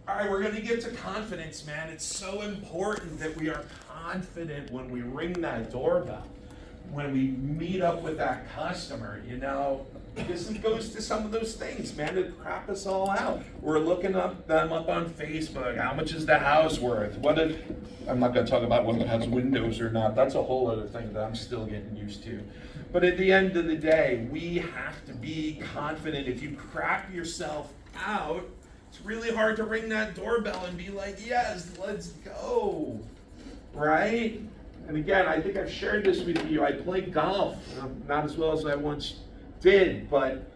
All right, we're going to get to confidence, man. It's so important that we are confident when we ring that doorbell, when we meet up with that customer. You know, this goes to some of those things, man, that crap us all out. We're looking them up on Facebook. How much is the house worth? I'm not going to talk about whether it has windows or not. That's a whole other thing that I'm still getting used to. But at the end of the day, we have to be confident. If you crap yourself out, it's really hard to ring that doorbell and be like, yes, let's go, right? And again, I think I've shared this with you. I play golf, not as well as I once did, but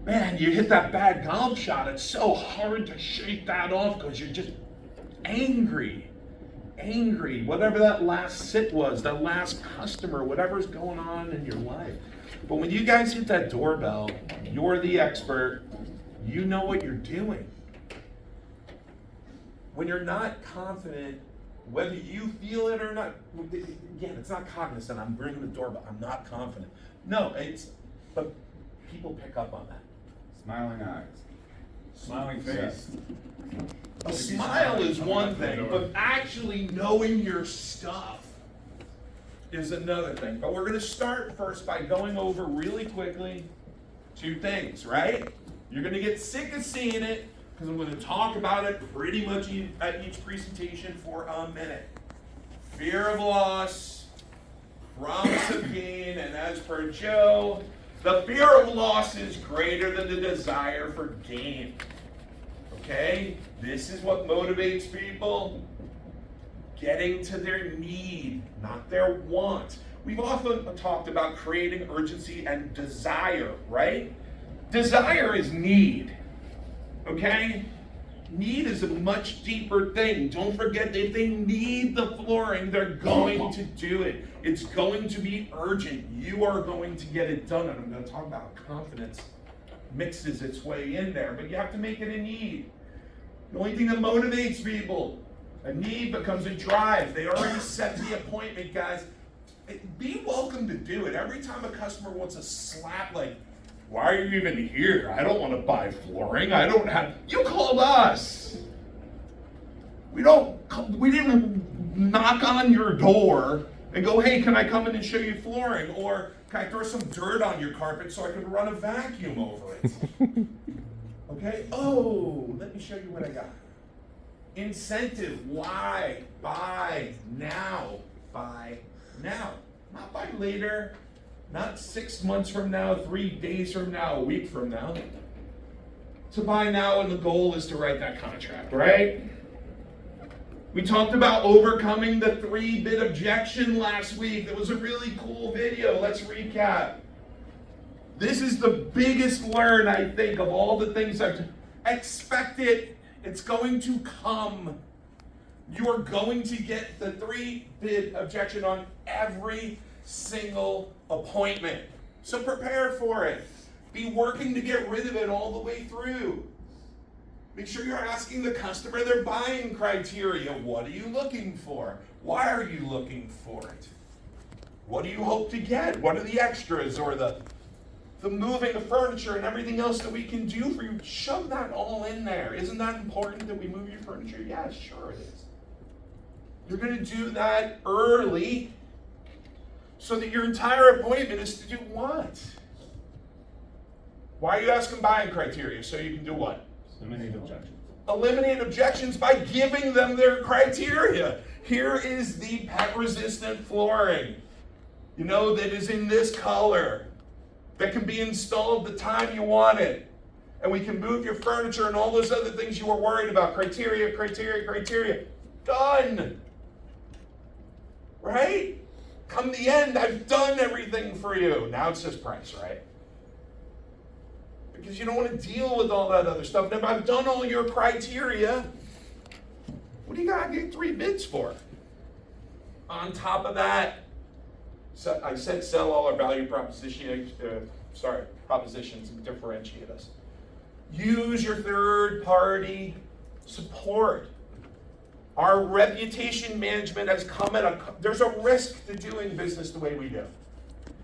man, you hit that bad golf shot. It's so hard to shake that off because you're just angry. Whatever that last sit was, that last customer, whatever's going on in your life. But when you guys hit that doorbell, you're the expert. You know what you're doing. When you're not confident, whether you feel it or not, again, it's not cognizant. I'm ringing the doorbell. I'm not confident. No, but people pick up on that. Smiling eyes. Smiling face. A smile is one thing, but actually knowing your stuff is another thing. But we're going to start first by going over really quickly 2 things, right? You're going to get sick of seeing it because I'm going to talk about it pretty much at each presentation for a minute. Fear of loss, promise of gain, and as per Joe, the fear of loss is greater than the desire for gain. Okay? This is what motivates people. Getting to their need, not their want. We've often talked about creating urgency and desire, right? Desire is need. Okay? Need is a much deeper thing. Don't forget, if they need the flooring, they're going to do it. It's going to be urgent. You are going to get it done. And I'm going to talk about confidence mixes its way in there, but you have to make it a need. The only thing that motivates people, a need becomes a drive. They already set the appointment, guys. Be welcome to do it. Every time a customer wants a slap, like, why are you even here? I don't want to buy flooring. You called us. We didn't knock on your door and go, hey, can I come in and show you flooring? Or can I throw some dirt on your carpet so I can run a vacuum over it? Okay? Oh, let me show you what I got. Incentive. Why? Buy now. Buy now. Not buy later. Not 6 months from now, 3 days from now, a week from now. To buy now, and the goal is to write that contract, right? We talked about overcoming the 3-bit objection last week. It was a really cool video. Let's recap. This is the biggest learn, I think, of all the things I've expect it. It's going to come. You are going to get the 3-bit objection on every single appointment. So prepare for it. Be working to get rid of it all the way through. Make sure you're asking the customer their buying criteria. What are you looking for? Why are you looking for it? What do you hope to get? What are the extras or the moving of furniture and everything else that we can do for you? Shove that all in there. Isn't that important that we move your furniture? Yeah, sure it is. You're going to do that early so that your entire appointment is to do what? Why are you asking buying criteria? So you can do what? Eliminate objections. Eliminate objections by giving them their criteria. Here is the pet-resistant flooring, that is in this color, that can be installed the time you want it. And we can move your furniture and all those other things you were worried about. Criteria. Done. Right? Come the end, I've done everything for you. Now it's just price, right? Because you don't want to deal with all that other stuff. And if I've done all your criteria, what do you got to get 3 bids for? On top of that, so I said sell all our value propositions and differentiate us. Use your third-party support. Our reputation management has come there's a risk to doing business the way we do.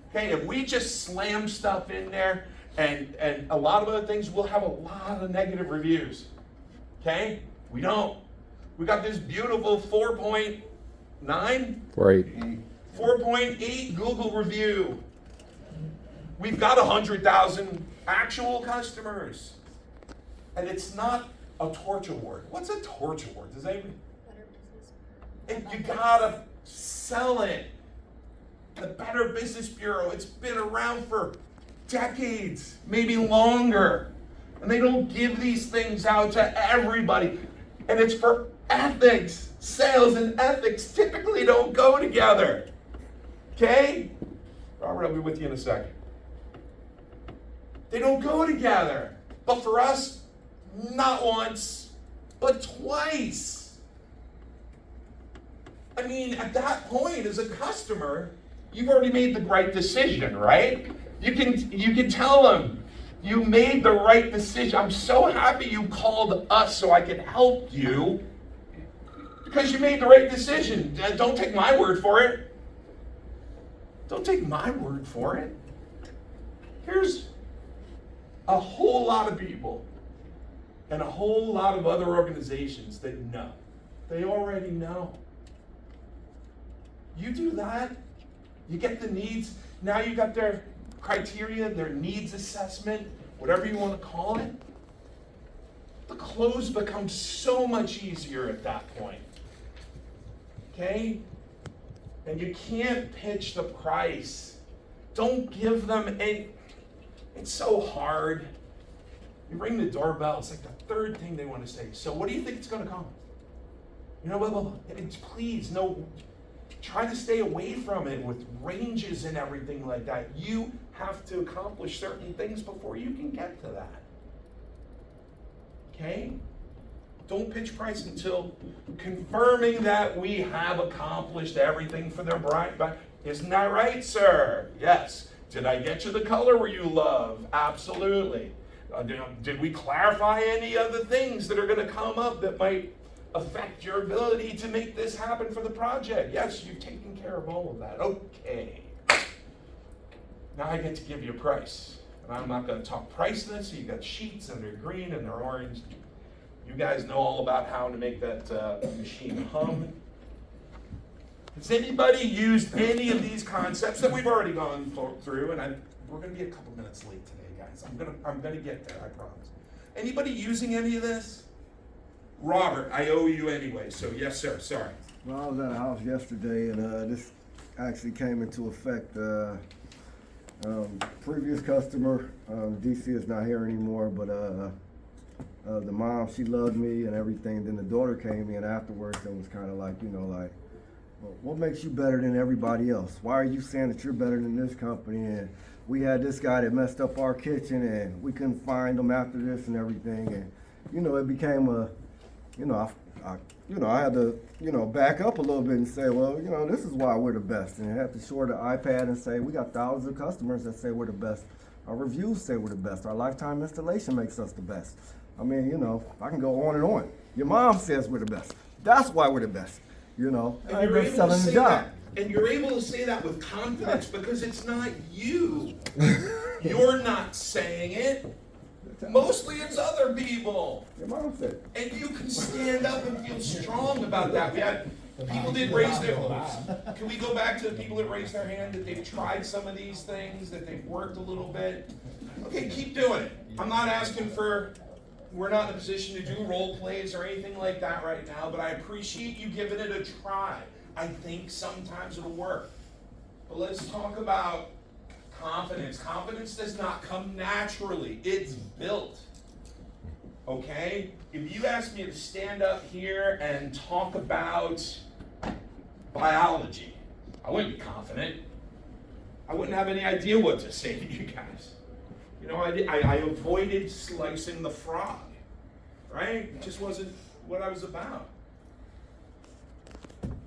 Okay, if we just slam stuff in there and a lot of other things, we'll have a lot of negative reviews. Okay? We don't. We got this beautiful 4.9, Right. 4.8 Google review. We've got 100,000 actual customers. And it's not a torch award. What's a torch award? Does anybody? You gotta sell it. The Better Business Bureau, it's been around for decades, maybe longer. And they don't give these things out to everybody. And it's for ethics. Sales and ethics typically don't go together. Okay? Robert, I'll be with you in a second. They don't go together. But for us, not once, but twice. I mean, at that point, as a customer, you've already made the right decision, right? You can tell them, you made the right decision. I'm so happy you called us so I could help you because you made the right decision. Don't take my word for it. Don't take my word for it. Here's a whole lot of people and a whole lot of other organizations that know. They already know. You do that, you get the needs. Now you got their criteria, their needs assessment, whatever you want to call it. The close becomes so much easier at that point. Okay? And you can't pitch the price. Don't give them it's so hard. You ring the doorbell, it's like the third thing they want to say. So what do you think it's going to cost? You know, blah, blah, blah. Please, no. Try to stay away from it with ranges and everything like that. You have to accomplish certain things before you can get to that. Okay? Don't pitch price until confirming that we have accomplished everything for their bride. Isn't that right, sir? Yes. Did I get you the color where you love? Absolutely. Did we clarify any other things that are going to come up that might affect your ability to make this happen for the project? Yes, you've taken care of all of that. Okay. Now I get to give you a price. And I'm not going to talk price then, so you got sheets and they're green and they're orange. You guys know all about how to make that machine hum. Has anybody used any of these concepts that we've already gone through? And we're going to be a couple minutes late today, guys. I'm going to get there, I promise. Anybody using any of this? Robert, I owe you anyway, so yes, sir. Sorry. Well, I was at a house yesterday, and this actually came into effect. Previous customer, DC is not here anymore, but the mom, she loved me and everything. Then the daughter came in afterwards and was kind of like, well, what makes you better than everybody else? Why are you saying that you're better than this company? And we had this guy that messed up our kitchen, and we couldn't find him after this and everything. And it became a I had to, back up a little bit and say, well, this is why we're the best. And I had to show the iPad and say, we got thousands of customers that say we're the best. Our reviews say we're the best. Our lifetime installation makes us the best. I mean, I can go on and on. Your mom says we're the best. That's why we're the best. And you're able to say that, and you're able to say that with confidence because it's not you. You're not saying it. Mostly it's other people. Your mom said. And you can stand up and feel strong about that. We had people did raise their Can we go back to the people that raised their hand that they've tried some of these things, that they've worked a little bit? Okay, keep doing it. I'm not asking for, we're not in a position to do role plays or anything like that right now, but I appreciate you giving it a try. I think sometimes it'll work. But let's talk about confidence. Confidence does not come naturally. It's built. Okay? If you ask me to stand up here and talk about biology, I wouldn't be confident. I wouldn't have any idea what to say to you guys. I avoided slicing the frog. Right? It just wasn't what I was about.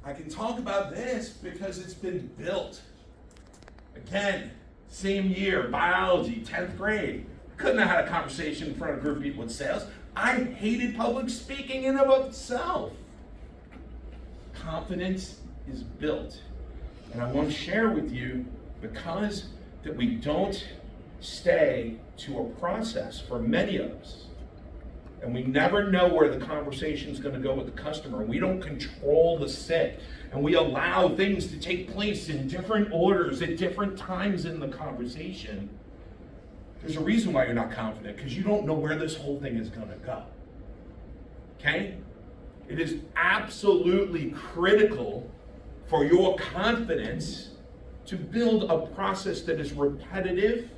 I can talk about this because it's been built. Again, same year, biology, 10th grade. Couldn't have had a conversation in front of a group of people with sales. I hated public speaking in and of itself. Confidence is built. And I want to share with you, because that we don't stay to a process for many of us. And we never know where the conversation's gonna go with the customer. We don't control the sit. And we allow things to take place in different orders at different times in the conversation. There's a reason why you're not confident, because you don't know where this whole thing is gonna go. Okay? It is absolutely critical for your confidence to build a process that is repetitive,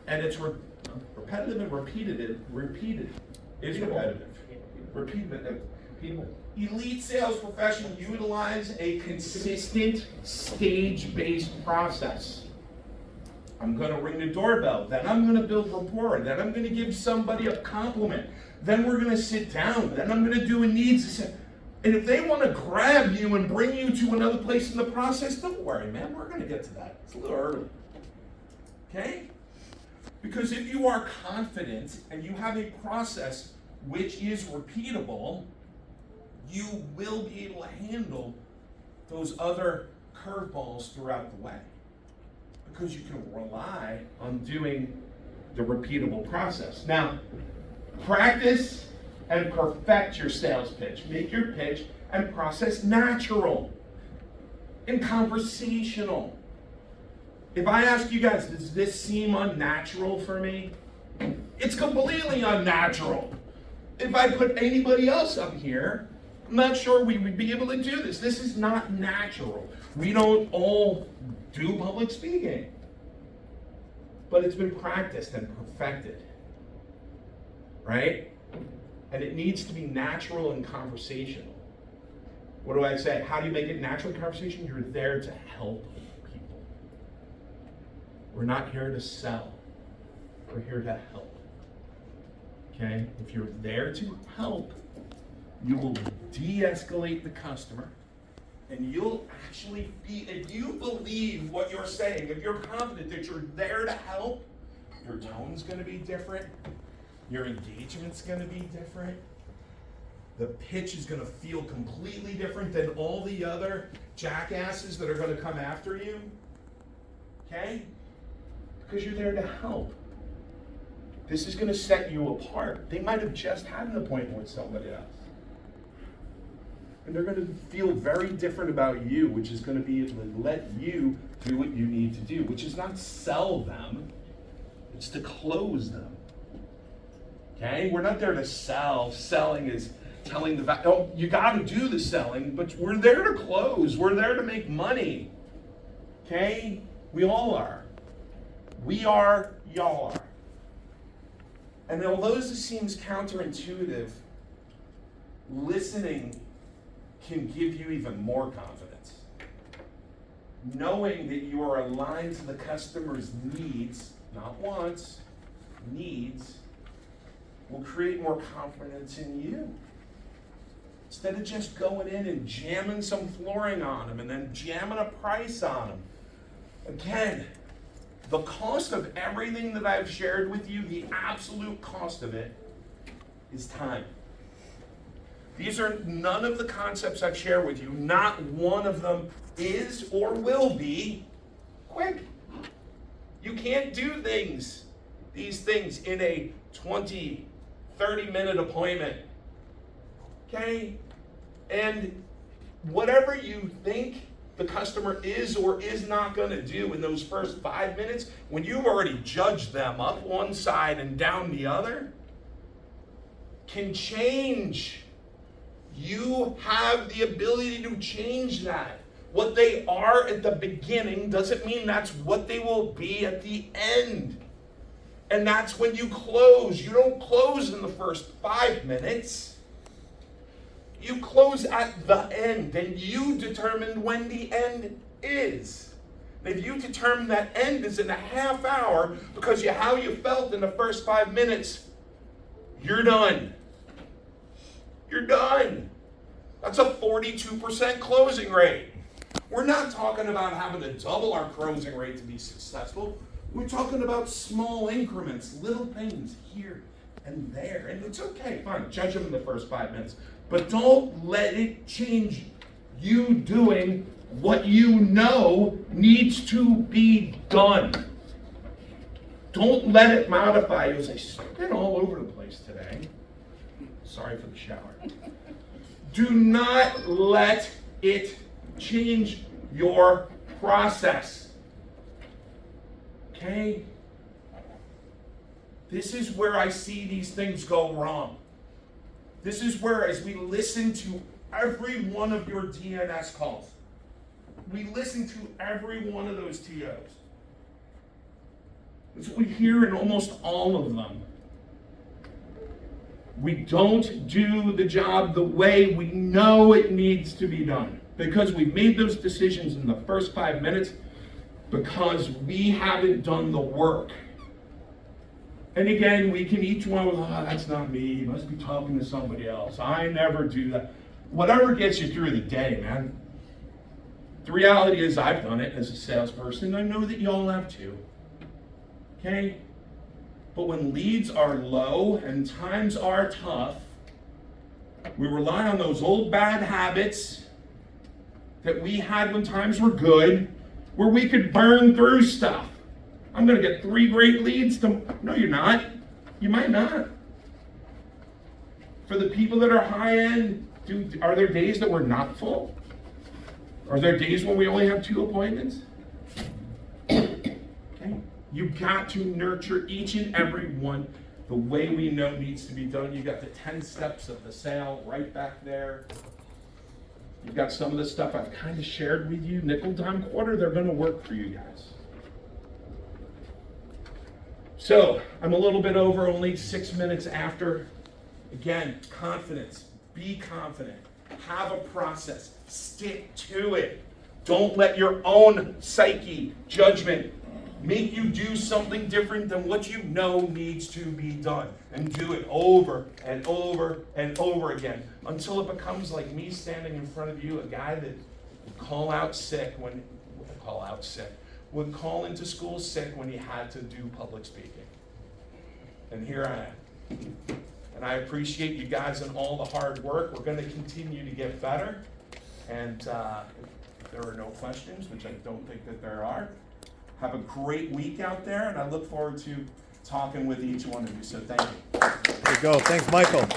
and it's repetitive and repeated is repetitive. Repeated. Elite sales professionals utilize a consistent stage-based process. I'm going to ring the doorbell, then I'm going to build rapport, then I'm going to give somebody a compliment, then we're going to sit down, then I'm going to do a needs assessment. And if they want to grab you and bring you to another place in the process, don't worry, man, we're going to get to that. It's a little early. Okay? Because if you are confident and you have a process which is repeatable, you will be able to handle those other curveballs throughout the way. Because you can rely on doing the repeatable process. Now, practice and perfect your sales pitch. Make your pitch and process natural and conversational. If I ask you guys, does this seem unnatural for me? It's completely unnatural. If I put anybody else up here, I'm not sure we would be able to do this. This is not natural. We don't all do public speaking. But it's been practiced and perfected. Right? And it needs to be natural and conversational. What do I say? How do you make it natural in conversation? You're there to help people. We're not here to sell. We're here to help. Okay? If you're there to help, you will de-escalate the customer, and you'll actually be, if you believe what you're saying, if you're confident that you're there to help, your tone's gonna be different, your engagement's gonna be different, the pitch is gonna feel completely different than all the other jackasses that are gonna come after you, okay? Because you're there to help. This is gonna set you apart. They might have just had an appointment with somebody else. And they're going to feel very different about you, which is going to be able to let you do what you need to do, which is not sell them, it's to close them. Okay? We're not there to sell. Selling is telling the value. Oh, you got to do the selling, but we're there to close. We're there to make money. Okay? We all are. We are, y'all are. And although this seems counterintuitive, listening can give you even more confidence. Knowing that you are aligned to the customer's needs, not wants, needs, will create more confidence in you. Instead of just going in and jamming some flooring on them and then jamming a price on them. Again, the cost of everything that I've shared with you, the absolute cost of it, is time. These are none of the concepts I've shared with you. Not one of them is or will be quick. You can't do these things in a 20, 30-minute appointment. Okay? And whatever you think the customer is or is not going to do in those first 5 minutes, when you've already judged them up one side and down the other, can change. You have the ability to change that. What they are at the beginning doesn't mean that's what they will be at the end. And that's when you close. You don't close in the first 5 minutes. You close at the end, and you determine when the end is. And if you determine that end is in a half hour because of how you felt in the first 5 minutes, you're done. You're done. That's a 42% closing rate. We're not talking about having to double our closing rate to be successful. We're talking about small increments, little things here and there. And it's okay, fine, judge them in the first 5 minutes. But don't let it change you doing what you know needs to be done. Don't let it modify you. Say, I've been all over the place today. Sorry for the shower. Do not let it change your process. Okay? This is where I see these things go wrong. This is where, as we listen to every one of your DNS calls, we listen to every one of those TOs. That's what we hear in almost all of them. We don't do the job the way we know it needs to be done because we've made those decisions in the first 5 minutes because we haven't done the work. And again, we can each one, oh, that's not me. You must be talking to somebody else. I never do that. Whatever gets you through the day, man. The reality is I've done it as a salesperson. I know that you all have too. Okay? But when leads are low and times are tough, we rely on those old bad habits that we had when times were good, where we could burn through stuff. I'm going to get 3 great leads. No, you're not. You might not. For the people that are high end, are there days that we're not full? Are there days when we only have 2 appointments? Okay. You've got to nurture each and every one the way we know needs to be done. You got the 10 steps of the sale right back there. You've got some of the stuff I've kind of shared with you. Nickel, dime, quarter, they're going to work for you guys. So, I'm a little bit over, only 6 minutes after. Again, confidence. Be confident. Have a process. Stick to it. Don't let your own psyche, judgment, make you do something different than what you know needs to be done. And do it over and over and over again until it becomes like me standing in front of you, a guy that would call into school sick when he had to do public speaking. And here I am. And I appreciate you guys and all the hard work. We're going to continue to get better. And if there are no questions, which I don't think that there are, have a great week out there, and I look forward to talking with each one of you. So thank you. There you go. Thanks, Michael.